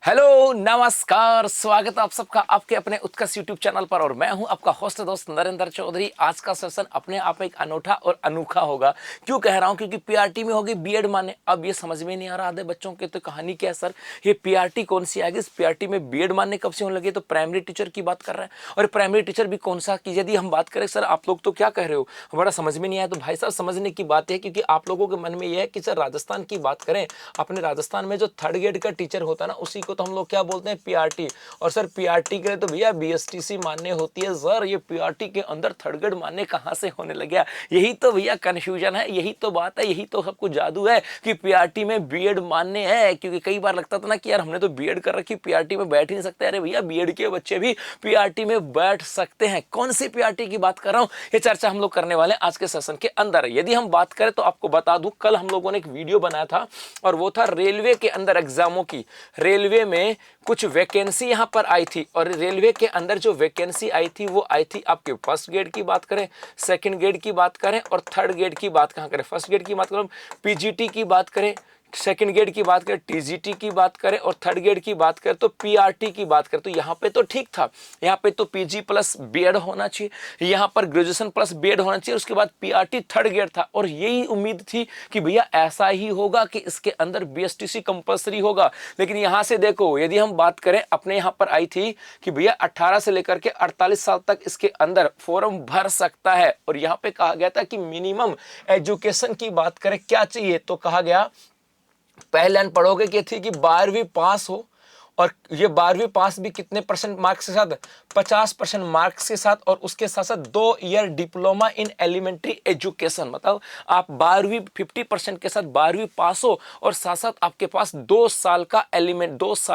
Hello नमस्कार, स्वागत है आप सबका आपके अपने उत्कर्ष यूट्यूब चैनल पर। और मैं हूं आपका होस्ट दोस्त नरेंद्र चौधरी। आज का सेशन अपने आप में एक अनूठा और अनोखा होगा। क्यों कह रहा हूं? क्योंकि पीआरटी में होगी बीएड माने। अब ये समझ में नहीं आ रहा आधे बच्चों के, तो कहानी क्या है सर, ये पीआरटी कौन सी आएगी? इस पीआरटी में बीएड मानने कब से होने लगे? तो प्राइमरी टीचर की बात कर रहे हैं। और प्राइमरी टीचर भी कौन सा की यदि हम बात करें सर, आप लोग तो क्या कह रहे हो, हमारा समझ में नहीं आया। तो भाई साहब समझने की बात है, क्योंकि आप लोगों के मन में यह है कि सर राजस्थान की बात करें, अपने राजस्थान में जो थर्ड ग्रेड का टीचर होता है ना, उसी को तो हम लोग क्या बोलते हैं, पीआरटी। और सर पीआरटी के लिए तो भैया बीएसटीसी मान्य होती है। सर ये पीआरटी के अंदर थर्ड ग्रेड मान्य कहां से होने लग गया? यही तो भैया कंफ्यूजन है, यही तो बात है, यही तो सब कुछ जादू है कि पीआरटी में बीएड मान्य है। क्योंकि कई बार लगता था ना कि यार हमने तो बीएड कर रखी, पीआरटी में बैठ ही नहीं सकते। अरे भैया बीएड के बच्चे भी पीआरटी में बैठ सकते हैं। कौन सी पीआरटी की बात कर रहा हूं, ये चर्चा हम लोग करने वाले हैं आज के सेशन के अंदर। यदि हम बात करें तो आपको बता दूं, कल हम लोगों ने एक वीडियो बनाया था और वो था रेलवे के अंदर एग्जामों की। रेलवे में कुछ वैकेंसी यहां पर आई थी, और रेलवे के अंदर जो वैकेंसी आई थी वो आई थी आपके फर्स्ट ग्रेड की बात करें, सेकंड ग्रेड की बात करें और थर्ड ग्रेड की बात कहां करें। फर्स्ट ग्रेड की बात करें, पीजीटी की बात करें, सेकंड ग्रेड की बात करें, टीजीटी की बात करें, और थर्ड ग्रेड की बात करें तो पीआरटी की बात करें। तो यहाँ पे तो ठीक था, यहाँ पे तो पीजी प्लस बीएड होना चाहिए, यहाँ पर ग्रेजुएशन प्लस बीएड होना चाहिए, उसके बाद पीआरटी थर्ड ग्रेड था। और यही उम्मीद थी कि भैया ऐसा ही होगा कि इसके अंदर बीएसटीसी कंपलसरी होगा। लेकिन यहाँ से देखो, यदि हम बात करें, अपने यहाँ पर आई थी कि भैया 18 से लेकर के 48 साल तक इसके अंदर फॉर्म भर सकता है। और यहाँ पे कहा गया था कि मिनिमम एजुकेशन की बात करें क्या चाहिए, तो कहा गया पहले लाइन पढ़ोगे कि थी कि 12वीं पास हो, और ये 12वीं पास भी कितने परसेंट मार्क्स के साथ, 50% मार्क्स के साथ, और उसके साथ साथ 2 year diploma in elementary education. मतलब आप 12वीं 50% के साथ 12वीं पास हो, और साथ साथ आपके पास 2 साल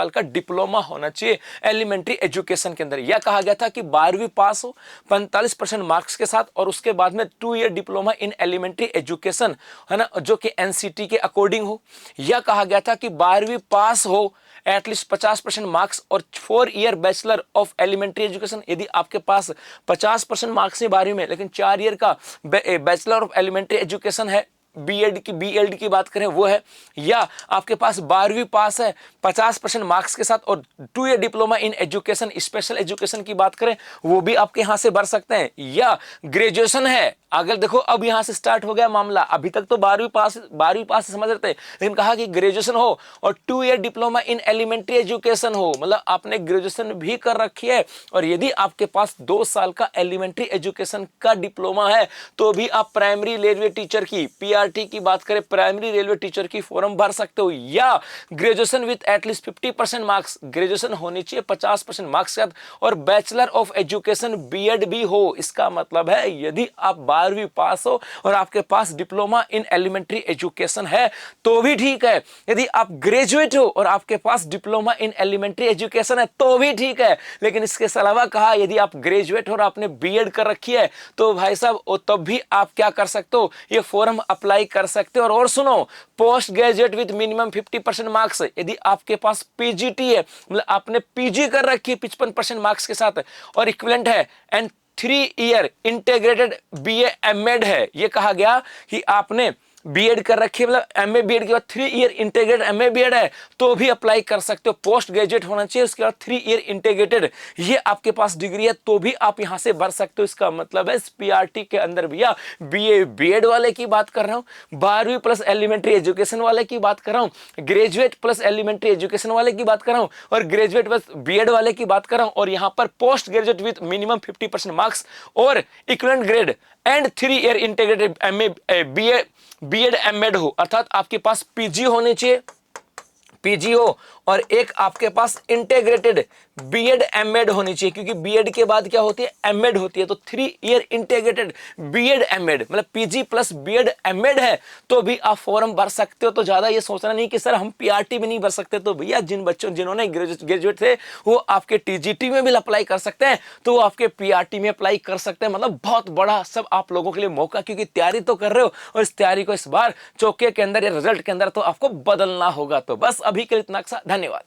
का डिप्लोमा होना चाहिए एलिमेंट्री एजुकेशन के अंदर। यह कहा गया था कि 12वीं पास हो 45% मार्क्स के साथ, और उसके बाद में 2 year diploma in elementary education, है ना, जो कि एनसीटी के अकॉर्डिंग हो। यह कहा गया था कि 12वीं पास हो एटलीस्ट 50% मार्क्स, और 4 year bachelor of elementary education. यदि आपके पास 50% मार्क्स है 12वीं में, लेकिन 4 ईयर का बैचलर ऑफ एलिमेंट्री एजुकेशन है, बीएड की बात करें वो है, या आपके पास 12वीं पास है 50% मार्क्स के साथ, और 2 year diploma in education special education की बात करें, वो भी आपके यहां से भर सकते हैं। या ग्रेजुएशन है, अगर देखो अब यहां से स्टार्ट हो गया मामला। अभी तक तो 12वीं पास समझ रहे थे, लेकिन कहा कि ग्रेजुएशन हो और 2 year diploma in elementary education हो, मतलब आपने ग्रेजुएशन भी कर रखी है, और यदि आपके पास 2 साल का एलिमेंट्री एजुकेशन का डिप्लोमा है, तो भी आप प्राइमरी रेलवे टीचर की, पीआरटी की बात करें, प्राइमरी रेलवे टीचर की फॉर्म भर सकते हो। या graduation with at least 50% marks, graduation होनी चाहिए 50% मार्क्स के साथ, और बैचलर ऑफ एजुकेशन बीएड भी हो। इसका मतलब है यदि आप 12वीं पास हो और आपके पास डिप्लोमा इन एलिमेंट्री एजुकेशन है तो भी ठीक है। यदि आप ग्रेजुएट हो और आपके पास डिप्लोमा इन एलिमेंट्री एजुकेशन है तो भी ठीक है। लेकिन इसके अलावा कहा यदि आप ग्रेजुएट हो और आपने बीएड कर रखी है, तो भाई साहब तब भी आप क्या कर सकते हो, ये फॉर्म अप्लाई कर सकते हो। और सुनो, post graduate with minimum 50% marks, यदि आपके पास पीजीटी है, मतलब आपने पीजी कर रखी है 55% मार्क्स के साथ, और इक्विवेलेंट है, and 3 year integrated BA MEd है। ये कहा गया कि आपने बीएड कर रखी है, मतलब एमए बीएड के बाद 3 ईयर इंटीग्रेटेड एमए बीएड है, तो भी अप्लाई कर सकते हो। पोस्ट ग्रेजुएट होना चाहिए, उसके बाद 3 ईयर इंटीग्रेटेड ये आपके पास डिग्री है, तो भी आप यहां से भर सकते हो। इसका मतलब है इस पीआरटी के अंदर भैया बीए बीएड वाले की बात कर रहा हूं, 12वीं प्लस एलिमेंट्री एजुकेशन वाले की बात कर रहा हूं, ग्रेजुएट प्लस एलिमेंट्री एजुकेशन वाले की बात कर रहा हूं, और ग्रेजुएट प्लस बीएड वाले की बात कर रहा हूं, और यहां पर post graduate with minimum 50% marks और equivalent grade and 3 year integrated MA BEd MEd हो, अर्थात आपके पास पीजी होने चाहिए, पीजी हो, और एक आपके पास इंटीग्रेटेड बीएड एमएड होनी चाहिए, क्योंकि बीएड के बाद क्या होती है, एमएड होती है। तो 3 ईयर इंटीग्रेटेड बीएड एमएड, मतलब पीजी प्लस बीएड एमएड है, तो भी आप फॉर्म भर सकते हो। तो ज्यादा ये सोचना नहीं कि सर हम पीआरटी में नहीं भर सकते। तो भैया जिन बच्चों जिन्होंने ग्रेजुएट थे वो आपके टीजीटी में भी अप्लाई कर सकते हैं, तो वो आपके पीआरटी में अप्लाई कर सकते हैं। मतलब बहुत बड़ा सब आप लोगों के लिए मौका, क्योंकि तैयारी तो कर रहे हो, और इस तैयारी को इस बार चौके के अंदर या रिजल्ट के अंदर तो आपको बदलना होगा। तो बस अभी के लिए इतना। धन्यवाद।